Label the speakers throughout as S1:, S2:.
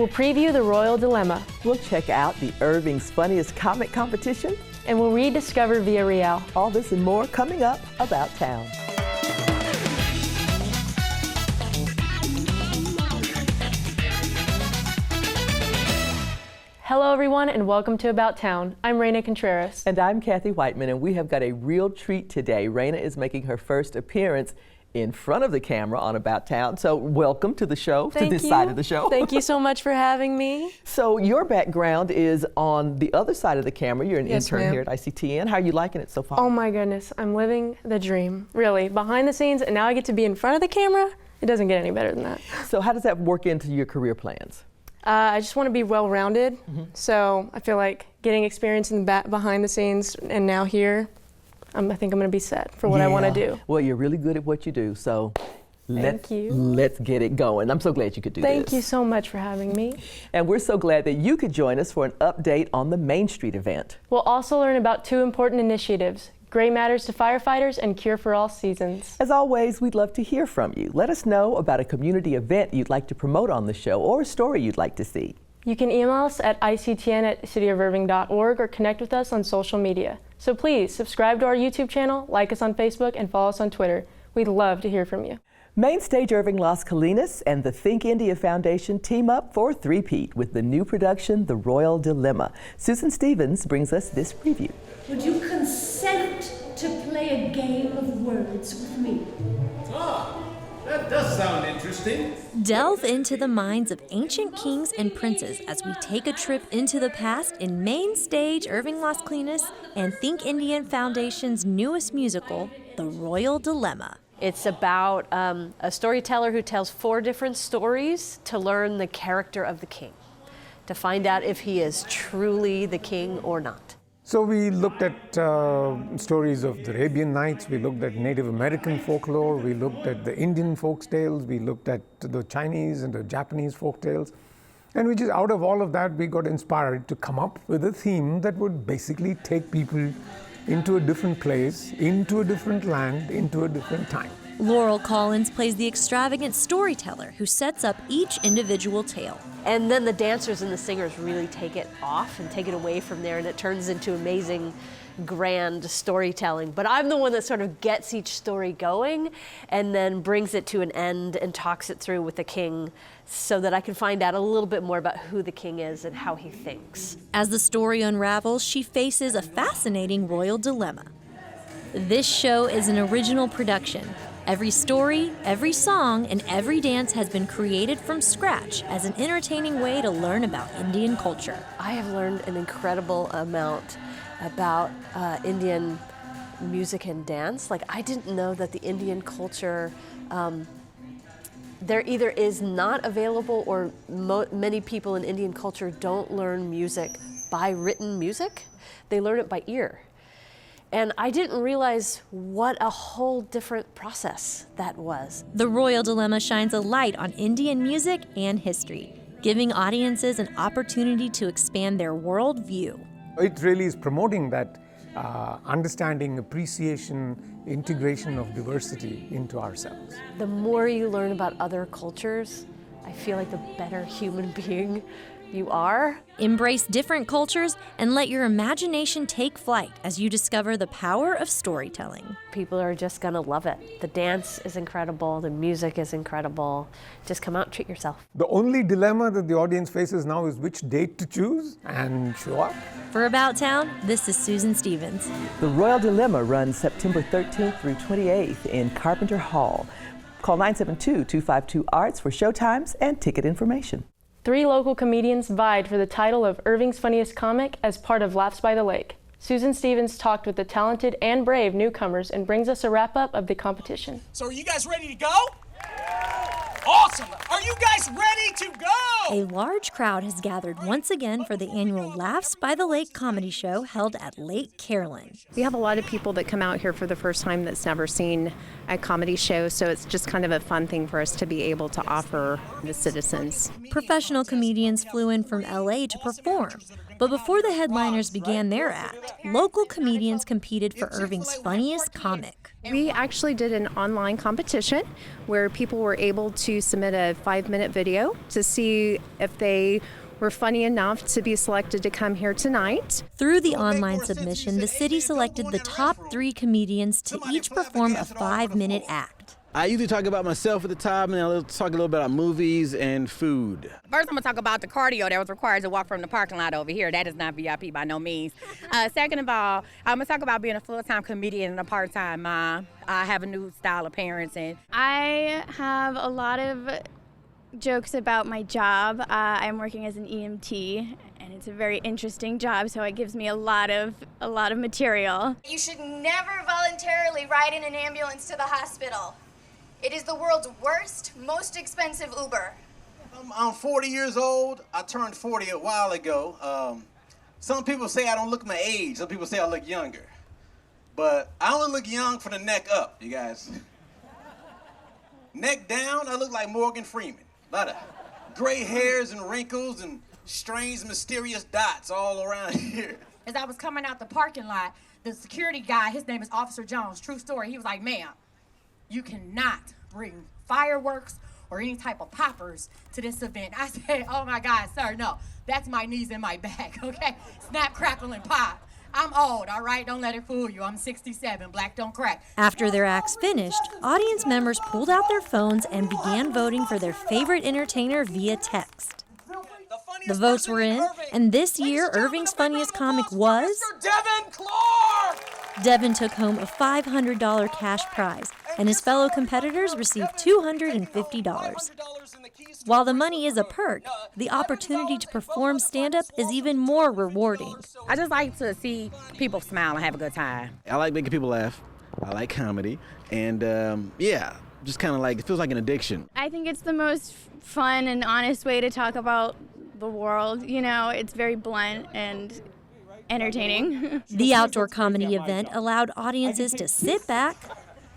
S1: We'll preview the Royal Dilemma.
S2: We'll check out the Irving's Funniest Comic competition.
S1: And we'll rediscover Via Riel.
S2: All this and more coming up About Town.
S1: Hello everyone and welcome to About Town. I'm Raina Contreras.
S2: And I'm Kathy Whiteman, and we have got a real treat today. Raina is making her first appearance in front of the camera on About Town. So welcome to the show, to this side of the show.
S1: Thank you so much for having me.
S2: So your background is on the other side of the camera. You're an intern here at ICTN. How are you liking it so far?
S1: Oh my goodness, I'm living the dream, really. Behind the scenes, and now I get to be in front of the camera. It doesn't get any better than that.
S2: So how does that work into your career plans?
S1: I just want to be well-rounded, so I feel like getting experience in the behind the scenes and now here, I think I'm going to be set for what I want to do.
S2: Well, you're really good at what you do, so let's get it going. I'm so glad you could do this.
S1: Thank you so much for having me.
S2: And we're so glad that you could join us for an update on the Main Street event.
S1: We'll also learn about two important initiatives, Gray Matters to Firefighters and Cure for All Seasons.
S2: As always, we'd love to hear from you. Let us know about a community event you'd like to promote on the show or a story you'd like to see.
S1: You can email us at ictn@cityofirving.org or connect with us on social media. So please subscribe to our YouTube channel, like us on Facebook, and follow us on Twitter. We'd love to hear from you.
S2: Mainstage Irving Las Colinas and the Think India Foundation team up for a three-peat with the new production, The Royal Dilemma. Susan Stevens brings us this preview.
S3: Would you consent to play a game of words with me?
S4: That does sound interesting.
S5: Delve into the minds of ancient kings and princes as we take a trip into the past in Mainstage Irving Las Colinas and Think Indian Foundation's newest musical, The Royal Dilemma.
S6: It's about a storyteller who tells 4 different stories to learn the character of the king, to find out if he is truly the king or not.
S7: So we looked at stories of the Arabian Nights, we looked at Native American folklore, we looked at the Indian folk tales, we looked at the Chinese and the Japanese folk tales. And we just, out of all of that, we got inspired to come up with a theme that would basically take people into a different place, into a different land, into a different time.
S5: Laurel Collins plays the extravagant storyteller who sets up each individual tale.
S6: And then the dancers and the singers really take it off and take it away from there, and it turns into amazing, grand storytelling. But I'm the one that sort of gets each story going and then brings it to an end and talks it through with the king so that I can find out a little bit more about who the king is and how he thinks.
S5: As the story unravels, she faces a fascinating royal dilemma. This show is an original production. Every story, every song, and every dance has been created from scratch as an entertaining way to learn about Indian culture.
S6: I have learned an incredible amount about Indian music and dance. Like, I didn't know that the Indian culture, there either is not available or many people in Indian culture don't learn music by written music. They learn it by ear. And I didn't realize what a whole different process that was.
S5: The Royal Dilemma shines a light on Indian music and history, giving audiences an opportunity to expand their worldview.
S7: It really is promoting that understanding, appreciation, integration of diversity into ourselves.
S6: The more you learn about other cultures, I feel like the better human being you are.
S5: Embrace different cultures and let your imagination take flight as you discover the power of storytelling.
S6: People are just gonna love it. The dance is incredible, the music is incredible. Just come out and treat yourself.
S7: The only dilemma that the audience faces now is which date to choose and show up.
S5: For About Town, this is Susan Stevens.
S2: The Royal Dilemma runs September 13th through 28th in Carpenter Hall. Call 972-252-ARTS for showtimes and ticket information.
S1: 3 local comedians vied for the title of Irving's Funniest Comic as part of Laughs by the Lake. Susan Stevens talked with the talented and brave newcomers and brings us a wrap-up of the competition.
S8: So are you guys ready to go? Awesome! Are you guys ready to go?
S5: A large crowd has gathered once again for the annual Laughs by the Lake comedy show held at Lake Carolyn.
S9: We have a lot of people that come out here for the first time that's never seen a comedy show, so it's just kind of a fun thing for us to be able to offer the citizens.
S5: Professional comedians flew in from LA to perform, but before the headliners began their act, local comedians competed for Irving's Funniest Comic.
S9: We actually did an online competition where people were able to submit a 5-minute video to see if they were funny enough to be selected to come here tonight.
S5: Through the online submission, the city selected the top 3 comedians to each perform a 5-minute act.
S10: I usually talk about myself at the top, and I'll talk a little bit about movies and food.
S11: First, I'm going to talk about the cardio that was required to walk from the parking lot over here. That is not VIP by no means. Second of all, I'm going to talk about being a full-time comedian and a part-time mom. I have a new style of parenting.
S12: I have a lot of jokes about my job. I'm working as an EMT, and it's a very interesting job, so it gives me a lot of material.
S13: You should never voluntarily ride in an ambulance to the hospital. It is the world's worst, most expensive Uber.
S4: I'm 40 years old. I turned 40 a while ago. Some people say I don't look my age. Some people say I look younger. But I only look young from the neck up, you guys. Neck down, I look like Morgan Freeman. A lot of gray hairs and wrinkles and strange, mysterious dots all around here.
S14: As I was coming out the parking lot, the security guy, his name is Officer Jones, true story, he was like, ma'am, you cannot bring fireworks or any type of poppers to this event. I said, oh my God, sir, no, that's my knees and my back, okay? Snap, crackle, and pop. I'm old, all right? Don't let it fool you. I'm 67, black don't crack.
S5: After their acts finished, audience members pulled out their phones and began voting for their favorite entertainer via text. The votes were in, and this year, Irving's funniest comic was
S8: Devin Clark!
S5: Devin took home a $500 cash prize, and his fellow competitors received $250. While the money is a perk, the opportunity to perform stand-up is even more rewarding.
S11: I just like to see people smile and have a good time.
S10: I like making people laugh. I like comedy. And just kind of like, it feels like an addiction.
S12: I think it's the most fun and honest way to talk about the world. You know, it's very blunt and entertaining.
S5: The outdoor comedy event allowed audiences to sit back,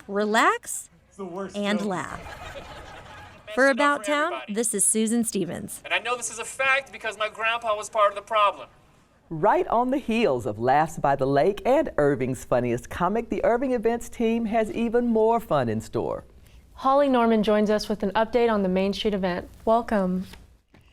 S5: relax, and laugh. For About Town, this is Susan Stevens.
S15: And I know this is a fact because my grandpa was part of the problem.
S2: Right on the heels of Laughs by the Lake and Irving's funniest comic, the Irving Events team has even more fun in store.
S1: Holly Norman joins us with an update on the Main Street event. Welcome.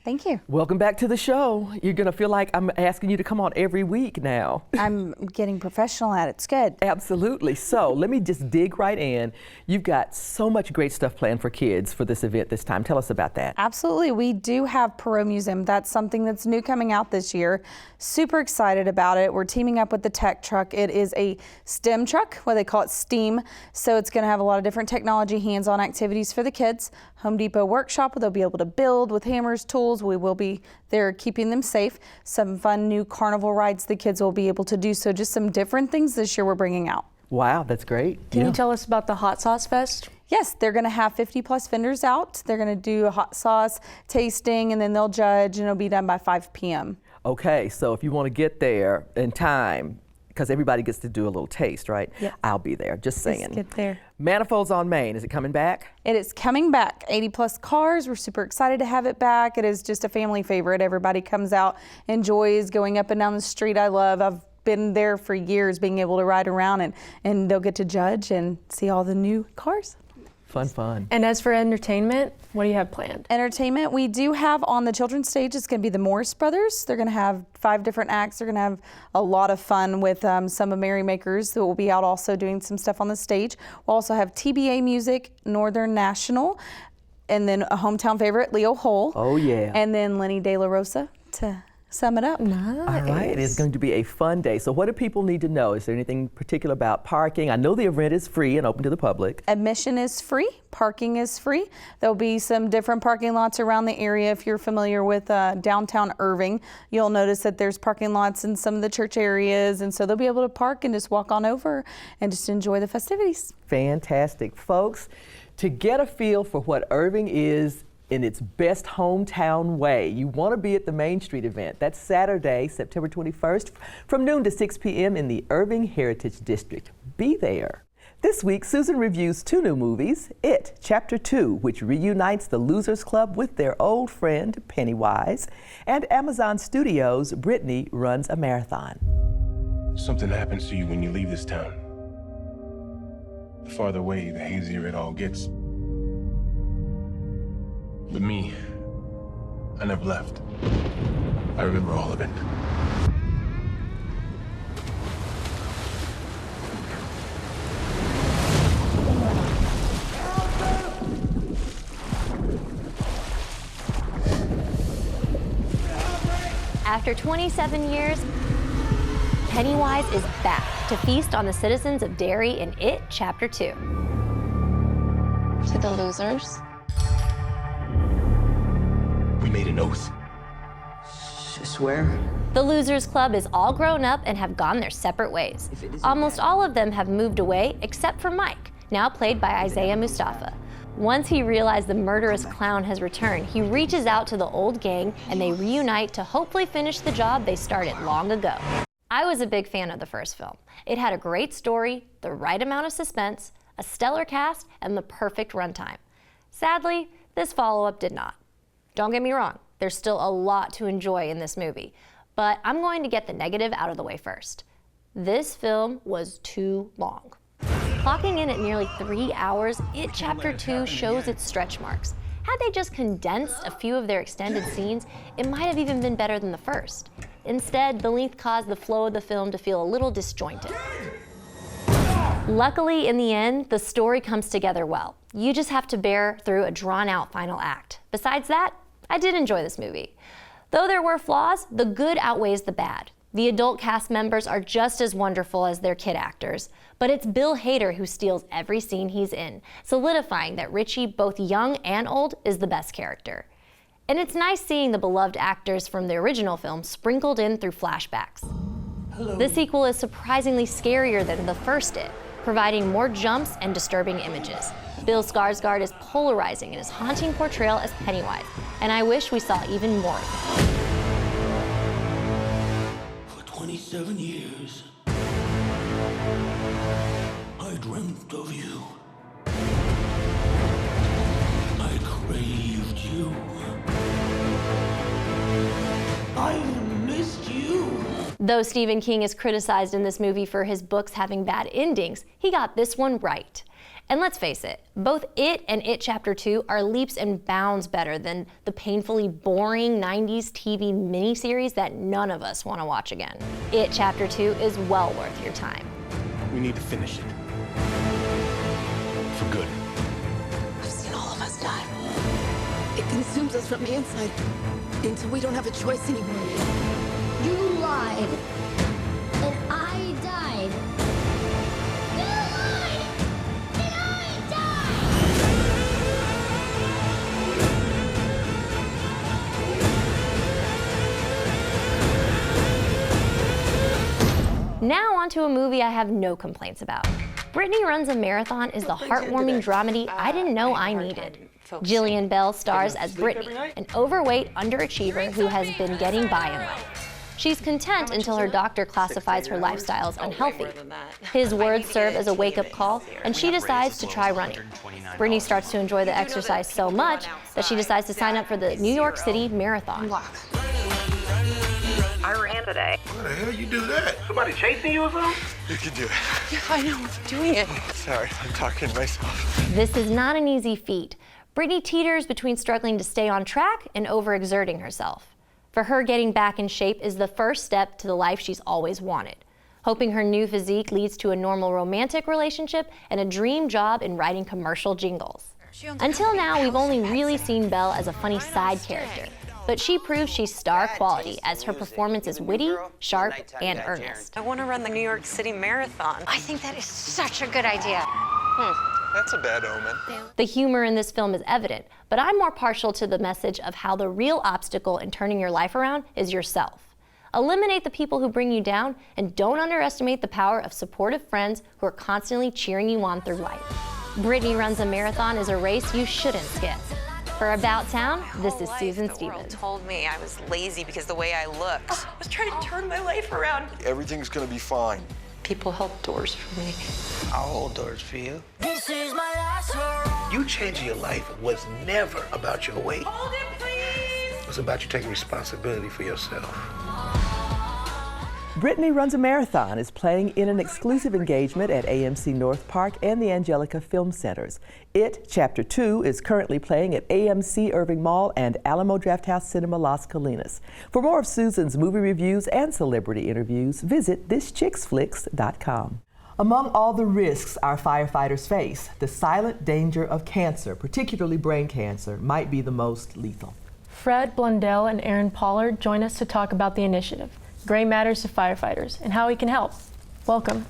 S16: Thank you.
S2: Welcome back to the show. You're going to feel like I'm asking you to come on every week now.
S16: I'm getting professional at it. It's good.
S2: Absolutely. So let me just dig right in. You've got so much great stuff planned for kids for this event this time. Tell us about that.
S16: Absolutely. We do have Perot Museum. That's something that's new coming out this year. Super excited about it. We're teaming up with the tech truck. It is a STEM truck, what they call it STEAM. So it's going to have a lot of different technology, hands-on activities for the kids. Home Depot workshop where they'll be able to build with hammers, tools. We will be there keeping them safe. Some fun new carnival rides the kids will be able to do. So just some different things this year we're bringing out.
S2: Wow, that's great.
S1: Can you tell us about the Hot Sauce Fest?
S16: Yes, they're going to have 50+ vendors out. They're going to do a hot sauce tasting, and then they'll judge, and it'll be done by 5 p.m.
S2: Okay, so if you want to get there in time, because everybody gets to do a little taste, right?
S16: Yeah.
S2: I'll be there, just saying.
S16: Let's get there.
S2: Manifolds on Main, is it coming back?
S16: It is coming back. 80+ cars. We're super excited to have it back. It is just a family favorite. Everybody comes out, enjoys going up and down the street. I've been there for years, being able to ride around, and they'll get to judge and see all the new cars.
S2: Fun.
S1: And as for entertainment, what do you have planned?
S16: Entertainment, we do have on the children's stage, it's going to be the Morris Brothers. They're going to have 5 different acts. They're going to have a lot of fun with some of Merrymakers that will be out also doing some stuff on the stage. We'll also have TBA Music, Northern National, and then a hometown favorite, Leo Hull.
S2: Oh, yeah.
S16: And then Lenny De La Rosa to sum it up.
S1: Nice.
S2: All right, it is going to be a fun day. So what do people need to know? Is there anything particular about parking? I know the event is free and open to the public.
S16: Admission is free. Parking is free. There'll be some different parking lots around the area. If you're familiar with downtown Irving, you'll notice that there's parking lots in some of the church areas, and so they'll be able to park and just walk on over and just enjoy the festivities.
S2: Fantastic. Folks, to get a feel for what Irving is in its best hometown way, you want to be at the Main Street event. That's Saturday, September 21st, from noon to 6 p.m. in the Irving Heritage District. Be there. This week, Susan reviews 2 new movies, It, Chapter 2, which reunites the Losers Club with their old friend Pennywise, and Amazon Studios' Brittany Runs a Marathon.
S17: Something happens to you when you leave this town. The farther away, the hazier it all gets. But me, I never left. I remember all of it.
S5: After 27 years, Pennywise is back to feast on the citizens of Derry in It Chapter 2.
S18: To the losers.
S17: We made an oath.
S2: Swear?
S5: The Losers Club is all grown up and have gone their separate ways. Almost all of them have moved away except for Mike, now played by Isaiah Mustafa. Once he realized the murderous clown has returned, he reaches out to the old gang and they reunite to hopefully finish the job they started long ago. I was a big fan of the first film. It had a great story, the right amount of suspense, a stellar cast, and the perfect runtime. Sadly, this follow-up did not. Don't get me wrong, there's still a lot to enjoy in this movie, but I'm going to get the negative out of the way first. This film was too long. Clocking in at nearly 3 hours, It Chapter 2 shows its stretch marks. Had they just condensed a few of their extended scenes, it might have even been better than the first. Instead, the length caused the flow of the film to feel a little disjointed. Luckily, in the end, the story comes together well. You just have to bear through a drawn-out final act. Besides that, I did enjoy this movie. Though there were flaws, the good outweighs the bad. The adult cast members are just as wonderful as their kid actors, but it's Bill Hader who steals every scene he's in, solidifying that Richie, both young and old, is the best character. And it's nice seeing the beloved actors from the original film sprinkled in through flashbacks. The sequel is surprisingly scarier than the first It, providing more jumps and disturbing images. Bill Skarsgård is polarizing in his haunting portrayal as Pennywise, and I wish we saw even more of him.
S19: For 27 years, I dreamt of you. I craved you. I missed you.
S5: Though Stephen King is criticized in this movie for his books having bad endings, he got this one right. And let's face it, both It and It Chapter 2 are leaps and bounds better than the painfully boring 90s TV miniseries that none of us want to watch again. It Chapter 2 is well worth your time.
S17: We need to finish it. For good.
S18: I've seen all of us die. It consumes us from the inside until we don't have a choice anymore.
S3: You lied. And I died. You lied. And I died.
S5: Now onto a movie I have no complaints about. Brittany Runs a Marathon is the heartwarming dramedy I didn't know I needed. Jillian Bell stars as Brittany, an overweight underachiever who has been getting by in life. She's content until her doctor classifies her lifestyle as unhealthy. His words serve as a wake-up call, and she decides to try running. Brittany starts to enjoy the exercise so much that she decides to sign up for the New York City Marathon.
S20: I ran today.
S19: Why the hell you do that? Somebody chasing you or something?
S20: You can do it. Yeah, I know. I'm doing it. Sorry, I'm talking to myself.
S5: This is not an easy feat. Brittany teeters between struggling to stay on track and overexerting herself. For her, getting back in shape is the first step to the life she's always wanted. Hoping her new physique leads to a normal romantic relationship and a dream job in writing commercial jingles. Until now, we've only really seen Belle as a funny side character, but she proves she's star quality as her performance is witty, sharp, and earnest.
S20: I want to run the New York City Marathon.
S21: I think that is such a good idea.
S20: That's a bad omen.
S5: The humor in this film is evident, but I'm more partial to the message of how the real obstacle in turning your life around is yourself. Eliminate the people who bring you down, and don't underestimate the power of supportive friends who are constantly cheering you on through life. Brittany Runs a Marathon is a race you shouldn't skip. For About Town, this is Susan Stevens.
S20: Told me I was lazy because the way I looked. I was trying to turn my life around.
S22: Everything's gonna be fine.
S20: People held doors for me.
S19: How hold doors for you?
S21: This is my last hurrah.
S19: You changing your life was never about your weight.
S20: Hold it, please.
S19: It was about you taking responsibility for yourself.
S2: Brittany Runs a Marathon is playing in an exclusive engagement at AMC North Park and the Angelica Film Centers. It, Chapter 2, is currently playing at AMC Irving Mall and Alamo Drafthouse Cinema Las Colinas. For more of Susan's movie reviews and celebrity interviews, visit thischicksflix.com. Among all the risks our firefighters face, the silent danger of cancer, particularly brain cancer, might be the most lethal.
S1: Fred Blundell and Aaron Pollard join us to talk about the initiative, Gray Matters to Firefighters, and how we can help. Welcome.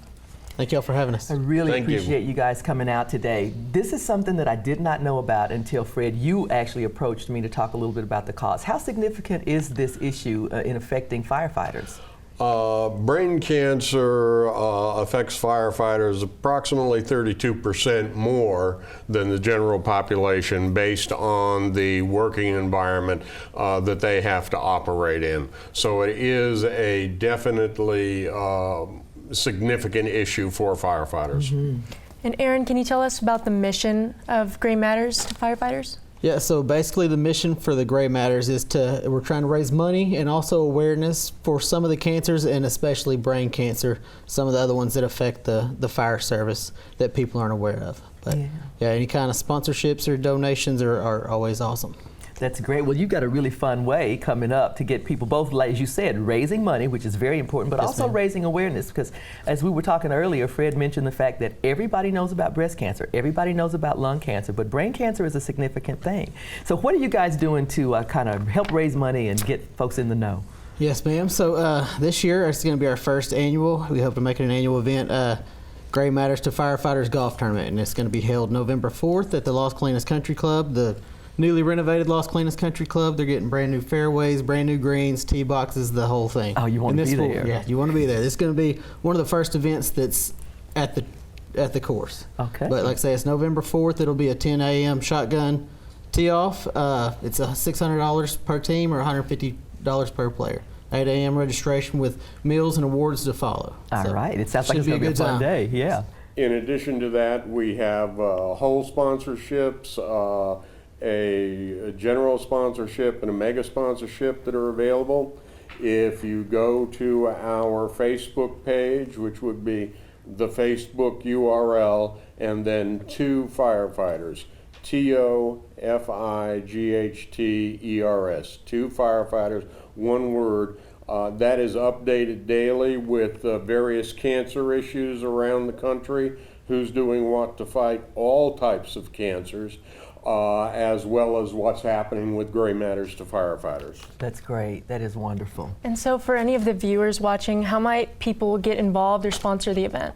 S6: Thank you all for having us.
S2: I really appreciate you guys coming out today. This is something that I did not know about until, Fred, you actually approached me to talk a little bit about the cause. How significant is this issue in affecting firefighters?
S22: Brain cancer affects firefighters approximately 32% more than the general population based on the working environment that they have to operate in. So it is a definitely significant issue for firefighters.
S1: Mm-hmm. And Aaron, can you tell us about the mission of Gray Matters to Firefighters?
S6: Yeah, so basically the mission for the Gray Matters is we're trying to raise money and also awareness for some of the cancers, and especially brain cancer, some of the other ones that affect the fire service that people aren't aware of. But yeah, any kind of sponsorships or donations are always awesome.
S2: That's great. Well, you've got a really fun way coming up to get people both, like, as you said, raising money, which is very important, but also raising awareness, because as we were talking earlier, Fred mentioned the fact that everybody knows about breast cancer, everybody knows about lung cancer, but brain cancer is a significant thing. So what are you guys doing to kind of help raise money and get folks in the know?
S6: Yes, ma'am. So this year it's going to be our first annual. We hope to make it an annual event. Gray Matters to Firefighters Golf Tournament, and it's going to be held November 4th at the Las Colinas Country Club, the newly renovated Las Colinas Country Club. They're getting brand new fairways, brand new greens, tee boxes, the whole thing.
S2: Oh, you want to be there?
S6: Yeah, you want to be there. This is going to be one of the first events that's at the course.
S2: Okay.
S6: But like I say, it's November 4th. It'll be a 10 a.m. shotgun tee off. It's $600 per team or $150 per player. 8 a.m. registration with meals and awards to follow.
S2: All right. It sounds like it's going to be a fun day. Yeah.
S22: In addition to that, we have whole sponsorships, a general sponsorship and a mega sponsorship that are available. If you go to our Facebook page, which would be the Facebook URL, and then To Firefighters, TOFIGHTERS, To Firefighters, one word. That is updated daily with various cancer issues around the country, who's doing what to fight all types of cancers. As well as what's happening with Gray Matters to Firefighters.
S2: That's great. That is wonderful.
S1: And so for any of the viewers watching, how might people get involved or sponsor the event?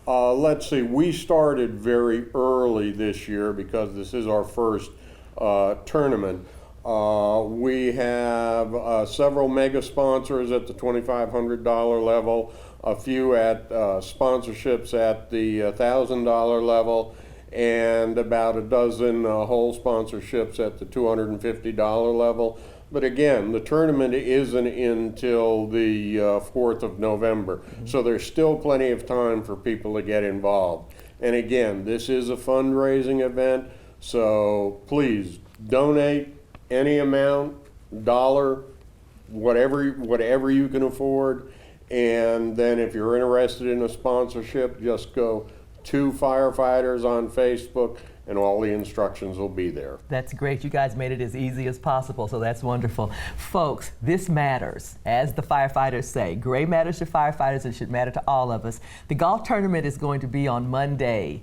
S22: Let's see, we started very early this year because this is our first tournament. We have several mega sponsors at the $2,500 level, a few at sponsorships at the $1,000 level, and about a dozen whole sponsorships at the $250 level. But again, the tournament isn't until the 4th of November, so there's still plenty of time for people to get involved. And again, this is a fundraising event, so please donate any amount, dollar, whatever you can afford. And then if you're interested in a sponsorship, just go To Firefighters on Facebook, and all the instructions will be there.
S2: That's great. You guys made it as easy as possible, so that's wonderful. Folks, this matters. As the firefighters say, Gray matters to firefighters, and it should matter to all of us. The golf tournament is going to be on Monday,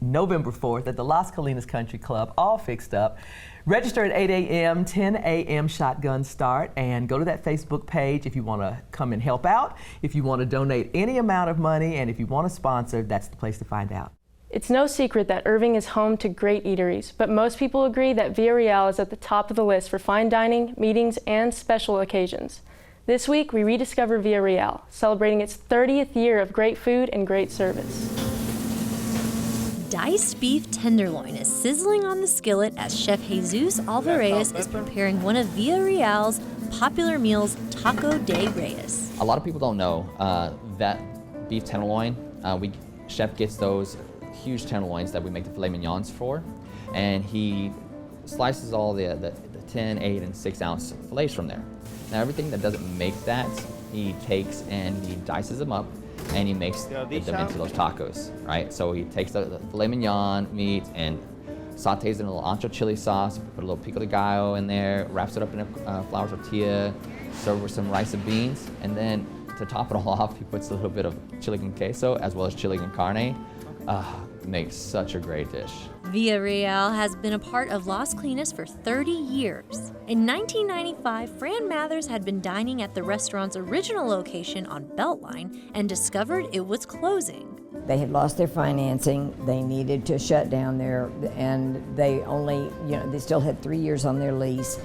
S2: November 4th at the Las Colinas Country Club, all fixed up. Register at 8 a.m., 10 a.m. shotgun start, and go to that Facebook page if you want to come and help out, if you want to donate any amount of money, and if you want to sponsor, that's the place to find out.
S1: It's no secret that Irving is home to great eateries, but most people agree that Via Riel is at the top of the list for fine dining, meetings, and special occasions. This week, we rediscover Via Riel, celebrating its 30th year of great food and great service.
S5: Diced beef tenderloin is sizzling on the skillet as Chef Jesus Alvarez is preparing one of Via Real's popular meals, Taco de Reyes.
S23: A lot of people don't know that beef tenderloin, Chef gets those huge tenderloins that we make the filet mignons for, and he slices all the 10, 8, and 6 ounce fillets from there. Now everything that doesn't make that he takes and he dices them up and he makes them into those tacos, right? So he takes the filet mignon meat and sautés in a little ancho chili sauce, put a little pico de gallo in there, wraps it up in a flour tortilla, served with some rice and beans, and then to top it all off, he puts a little bit of chili con queso as well as chili con carne. Makes such a great dish.
S5: Villa Riel has been a part of Las Colinas for 30 years. In 1995, Fran Mathers had been dining at the restaurant's original location on Beltline and discovered it was closing.
S7: They had lost their financing, they needed to shut down there, and they only, they still had 3 years on their lease.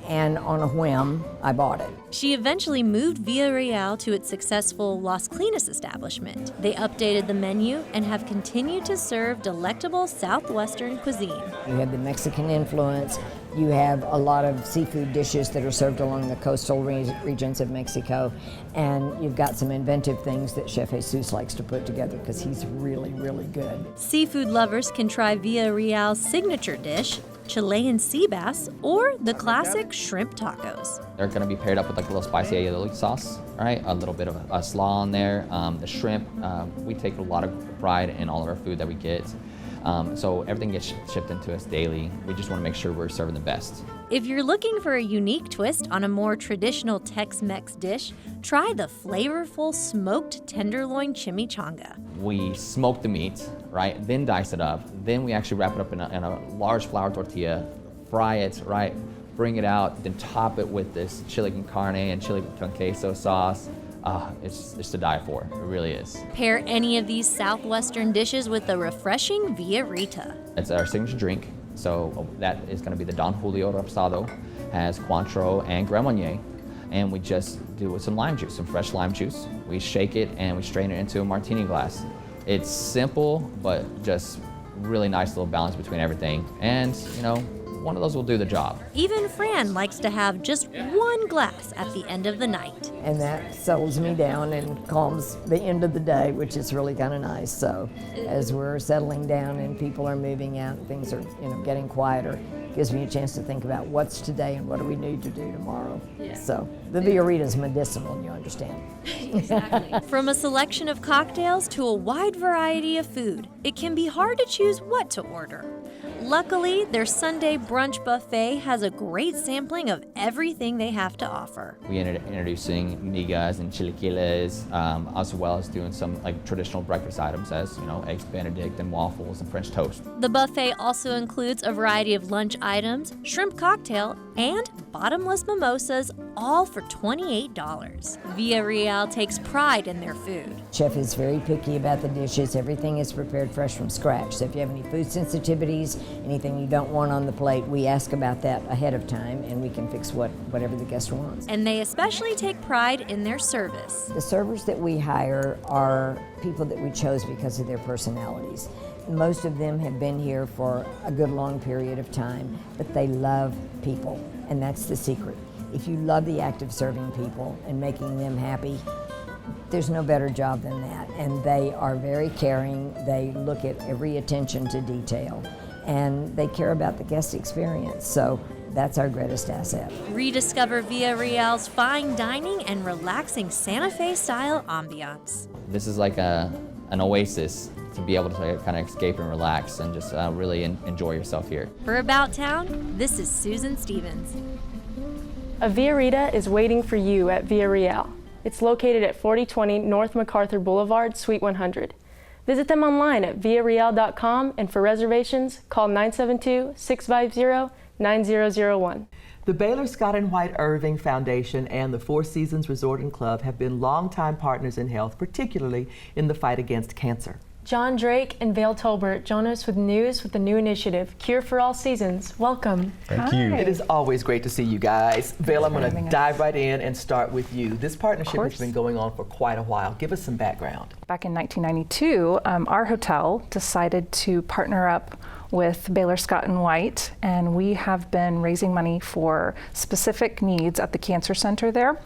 S7: And on a whim, I bought it.
S5: She eventually moved Villa Riel to its successful Las Colinas establishment. They updated the menu and have continued to serve delectable Southwestern cuisine.
S7: You have the Mexican influence, you have a lot of seafood dishes that are served along the coastal regions of Mexico, and you've got some inventive things that Chef Jesus likes to put together because he's really, really good.
S5: Seafood lovers can try Villa Riel's signature dish, Chilean sea bass, or the classic shrimp tacos.
S23: They're going to be paired up with like a little spicy aioli sauce, right? A little bit of a slaw on there. The shrimp, we take a lot of pride in all of our food that we get. So everything gets shipped into us daily. We just want to make sure we're serving the best.
S5: If you're looking for a unique twist on a more traditional Tex-Mex dish, try the flavorful smoked tenderloin chimichanga.
S23: We smoke the meat, right? Then dice it up. Then we actually wrap it up in a large flour tortilla, fry it, right? Bring it out, then top it with this chili con carne and chili con queso sauce. It's to die for. It really is.
S5: Pair any of these Southwestern dishes with the refreshing Villa Rita.
S23: It's our signature drink. So that is going to be the Don Julio Reposado, has Cointreau and Grand Marnier, and we just do it with some lime juice, some fresh lime juice. We shake it and we strain it into a martini glass. It's simple, but just really nice little balance between everything. And, one of those will do the job.
S5: Even Fran likes to have just one glass at the end of the night.
S7: And that settles me down and calms the end of the day, which is really kind of nice. So as we're settling down and people are moving out and things are getting quieter, it gives me a chance to think about what's today and what do we need to do tomorrow. Yeah. So the Villa Rita is medicinal, you understand.
S5: Exactly. From a selection of cocktails to a wide variety of food, it can be hard to choose what to order. Luckily, their Sunday brunch buffet has a great sampling of everything they have to offer.
S23: We ended up introducing migas and chilaquiles, as well as doing some traditional breakfast items as, eggs Benedict and waffles and French toast.
S5: The buffet also includes a variety of lunch items, shrimp cocktail, and bottomless mimosas, all for $28. Villa Riel takes pride in their food.
S7: Chef is very picky about the dishes. Everything is prepared fresh from scratch. So if you have any food sensitivities, anything you don't want on the plate, we ask about that ahead of time and we can fix whatever the guest wants.
S5: And they especially take pride in their service.
S7: The servers that we hire are people that we chose because of their personalities. Most of them have been here for a good long period of time, but they love people, and that's the secret. If you love the act of serving people and making them happy, there's no better job than that. And they are very caring. They look at every attention to detail, and they care about the guest experience. So that's our greatest asset.
S5: Rediscover Villa Riel's fine dining and relaxing Santa Fe style ambiance.
S23: This is like an oasis to be able to kind of escape and relax and just really enjoy yourself here.
S5: For About Town, this is Susan Stevens.
S1: A Villa Rita is waiting for you at Villa Riel. It's located at 4020 North MacArthur Boulevard, Suite 100. Visit them online at villariel.com, and for reservations, call 972-650-9001.
S2: The Baylor Scott & White Irving Foundation and the Four Seasons Resort and Club have been longtime partners in health, particularly in the fight against cancer.
S1: John Drake and Vale Tolbert join us with news with the new initiative, Cure for All Seasons. Welcome.
S2: Thank you. It is always great to see you guys. Vale, I'm going to dive right in and start with you. This partnership has been going on for quite a while. Give us some background.
S9: Back in 1992, our hotel decided to partner up with Baylor Scott & White, and we have been raising money for specific needs at the cancer center there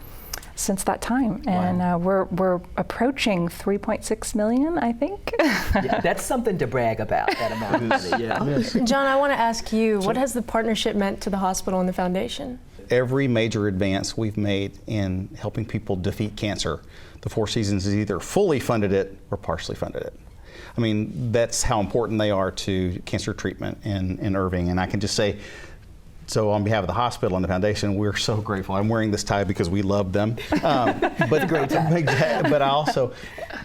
S9: since that time. And we're approaching 3.6 million, I think.
S2: Yeah, that's something to brag about, that amount of money. Yeah.
S1: John, I want to ask you, what has the partnership meant to the hospital and the foundation?
S4: every major advance we've made in helping people defeat cancer, the Four Seasons has either fully funded it or partially funded it. I mean, that's how important they are to cancer treatment in Irving. And I can just say, so on behalf of the hospital and the foundation, we're so grateful. I'm wearing this tie because we love them. But great but I also,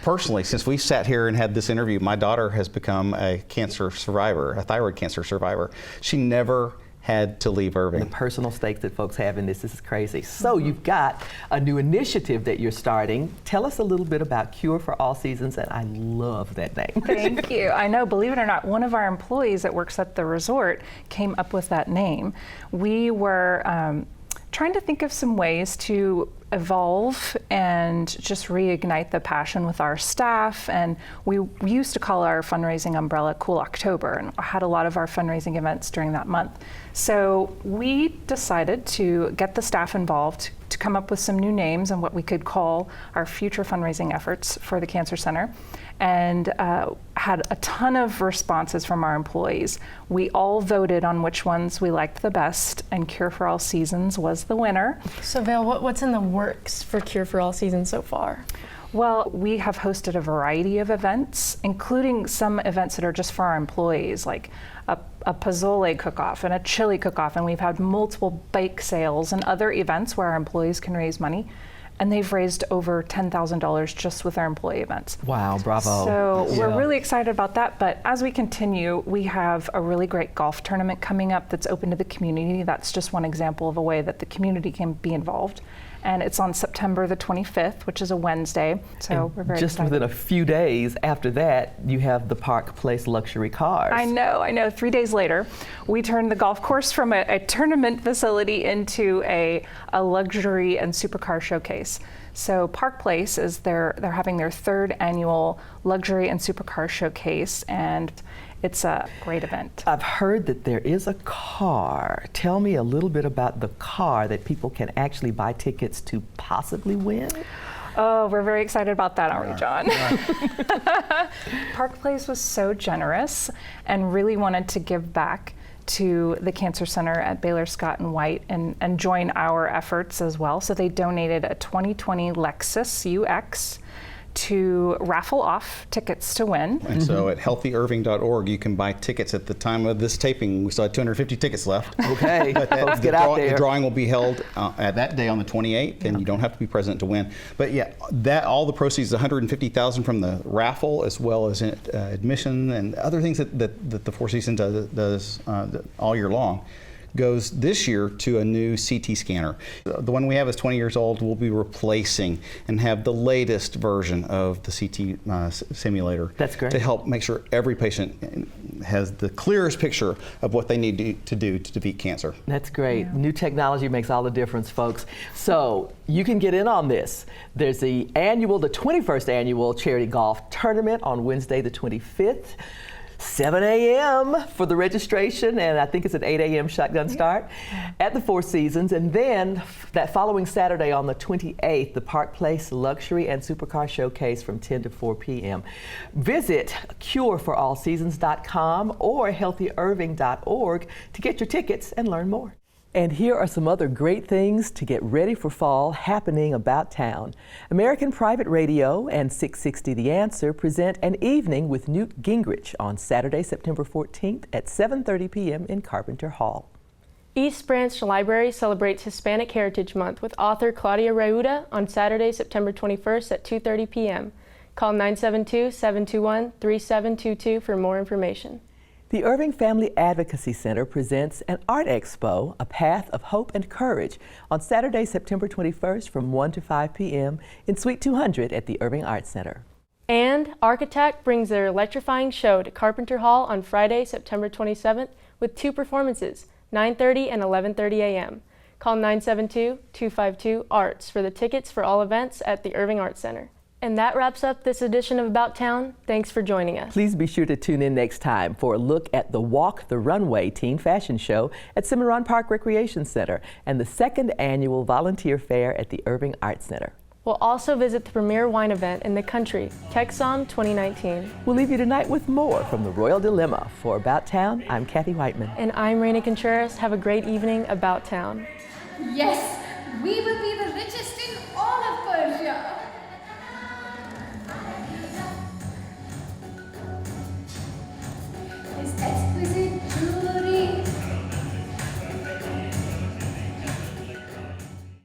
S4: personally, since we sat here and had this interview, my daughter has become a cancer survivor, a thyroid cancer survivor. She never had to leave Irving.
S2: The personal stakes that folks have in this is crazy. So you've got a new initiative that you're starting. Tell us a little bit about Cure for All Seasons, and I love that name.
S9: Thank you. I know, believe it or not, one of our employees that works at the resort came up with that name. We were trying to think of some ways to evolve and just reignite the passion with our staff. And we used to call our fundraising umbrella Cool October, and had a lot of our fundraising events during that month. So we decided to get the staff involved to come up with some new names and what we could call our future fundraising efforts for the Cancer Center, and had a ton of responses from our employees. We all voted on which ones we liked the best, and Cure for All Seasons was the winner.
S1: So Vail, what's in the works for Cure for All Seasons so far?
S9: Well, we have hosted a variety of events, including some events that are just for our employees, like a pozole cook-off and a chili cook-off, and we've had multiple bake sales and other events where our employees can raise money. And they've raised over $10,000 just with our employee events.
S2: Wow, bravo.
S9: So we're really excited about that. But as we continue, we have a really great golf tournament coming up that's open to the community. That's just one example of a way that the community can be involved. And it's on September the 25th, which is a Wednesday. So we're very
S2: just
S9: excited.
S2: within a few days after that, you have the Park Place luxury cars.
S9: I know. 3 days later, we turned the golf course from a tournament facility into a luxury and supercar showcase. So Park Place is they're having their 3rd annual luxury and supercar showcase, and it's a great event.
S2: I've heard that there is a car. Tell me a little bit about the car that people can actually buy tickets to possibly win.
S9: Oh, we're very excited about that, aren't we, John? Park Place was so generous and really wanted to give back to the Cancer Center at Baylor Scott & White and join our efforts as well. So they donated a 2020 Lexus UX to raffle off tickets to win.
S4: And so at healthyirving.org, you can buy tickets. At the time of this taping, we still had 250 tickets left.
S2: Okay,
S4: but
S2: folks, get out there.
S4: The drawing will be held at that day on the 28th, and you don't have to be present to win. But yeah, all the proceeds, $150,000 from the raffle, as well as admission and other things that the Four Seasons does all year long, goes this year to a new CT scanner. The one we have is 20 years old. We'll be replacing and have the latest version of the CT simulator.
S2: That's great.
S4: To help make sure every patient has the clearest picture of what they need to do to defeat cancer.
S2: That's great. New technology makes all the difference, folks. So you can get in on this. There's the 21st annual charity golf tournament on Wednesday the 25th. 7 a.m. for the registration, and I think it's an 8 a.m. shotgun start at the Four Seasons. And then that following Saturday on the 28th, the Park Place Luxury and Supercar Showcase from 10 to 4 p.m. Visit cureforallseasons.com or healthyirving.org to get your tickets and learn more. And here are some other great things to get ready for fall happening about town. American Private Radio and 660 The Answer present an evening with Newt Gingrich on Saturday, September 14th at 7:30 p.m. in Carpenter Hall.
S1: East Branch Library celebrates Hispanic Heritage Month with author Claudia Reuda on Saturday, September 21st at 2:30 p.m. Call 972-721-3722 for more information.
S2: The Irving Family Advocacy Center presents an art expo, A Path of Hope and Courage, on Saturday, September 21st from 1 to 5 p.m. in Suite 200 at the Irving Arts Center.
S1: And Architect brings their electrifying show to Carpenter Hall on Friday, September 27th with 2 performances, 9:30 and 11:30 a.m. Call 972-252-ARTS for the tickets for all events at the Irving Arts Center. And that wraps up this edition of About Town. Thanks for joining us.
S2: Please be sure to tune in next time for a look at the Walk the Runway Teen Fashion Show at Cimarron Park Recreation Center and the 2nd annual Volunteer Fair at the Irving Arts Center.
S1: We'll also visit the premier wine event in the country, Texom 2019.
S2: We'll leave you tonight with more from the Royal Dilemma. For About Town, I'm Kathy Whiteman.
S1: And I'm Raina Contreras. Have a great evening about town.
S8: Yes, we will be the richest in all of Persia.